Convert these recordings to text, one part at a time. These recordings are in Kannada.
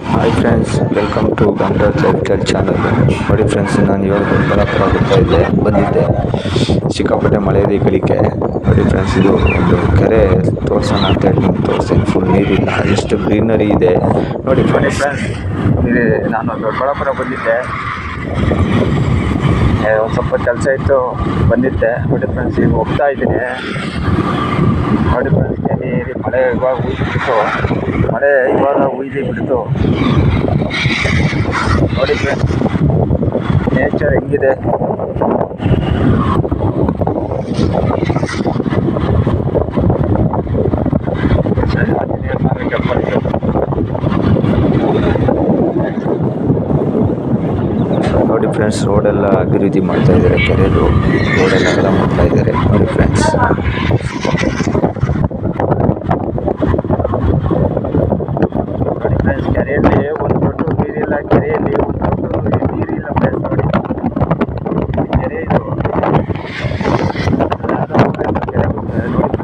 Hi friends, welcome to Gangaraj lifestyle channel. ನೋಡಿ ಫ್ರೆಂಡ್ಸ್, ನಾನು ಇವಾಗ ದೊಡ್ಡಬಳ್ಳಾಪುರ ಬಂದಿದ್ದೆ. ಸಿಕ್ಕಾಪಟ್ಟೆ ಮಳೆ ಇದೆ ಈ ಕಡೆಗೆ. ನೋಡಿ ಫ್ರೆಂಡ್ಸ್, ಇದು ಒಂದು ಕೆರೆ ತೋರ್ಸೋಣ ಅಂತ ಹೇಳಿ ನಿಮ್ಗೆ ತೋರಿಸ್ತೀನಿ. ಫುಲ್ ನೀರಿಲ್ಲ, ಎಷ್ಟು ಗ್ರೀನರಿ ಇದೆ ನೋಡಿ ಫ್ರೆಂಡ್ಸ್. ನಾನು ದೊಡ್ಡಬಳ್ಳಾಪುರ ಬಂದಿದ್ದೆ, ಒಂದು ಸ್ವಲ್ಪ ಕೆಲಸ ಇತ್ತು, ಬಂದಿದ್ದೆ. ನೋಡಿ ಫ್ರೆಂಡ್ಸ್, ಈಗ ಹೋಗ್ತಾ ಇದ್ದೀನಿ. ನೋಡಿ ಫ್ರೆಂಡ್ಸ್, ನೀರು ಮಳೆ ಇವಾಗ ಉಯ್ದು ಬಿಡ್ತು. ನೋಡಿ ಫ್ರೆಂಡ್ಸ್, ನೇಚರ್ ಹೆಂಗಿದೆ. ನೋಡಿ ಫ್ರೆಂಡ್ಸ್, ರೋಡೆಲ್ಲ ಅಭಿವೃದ್ಧಿ ಮಾಡ್ತಾ ಇದ್ದಾರೆ. ಕೆರೆದು ರೋಡೆಲ್ಲ ಅಗಲ ಮಾಡ್ತಾ ಇದ್ದಾರೆ. ನೋಡಿ ಫ್ರೆಂಡ್ಸ್, ಕೆರೆಯಲ್ಲಿ ಒಂದು ದೊಡ್ಡ ನೀರಿಲ್ಲ. ಕೆರೆಯಲ್ಲಿ ಒಂದು ದೊಡ್ಡ ನೀರಿಲ್ಲ ಫ್ರೆಂಡ್ಸ್. ನೋಡಿ, ಕೆರೆ ಇದು ಕೆರೆ ನೋಡಿ.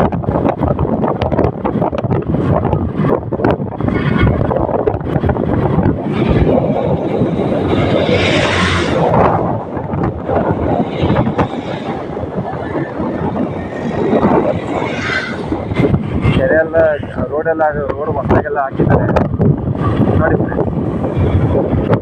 ಕೆರೆ ಎಲ್ಲ ರೋಡ್ ಹೊಸದಾಗೆಲ್ಲ ಹಾಕಿದ್ದಾರೆ. ನೋಡಿ ಫ್ರೆಂಡ್ಸ್.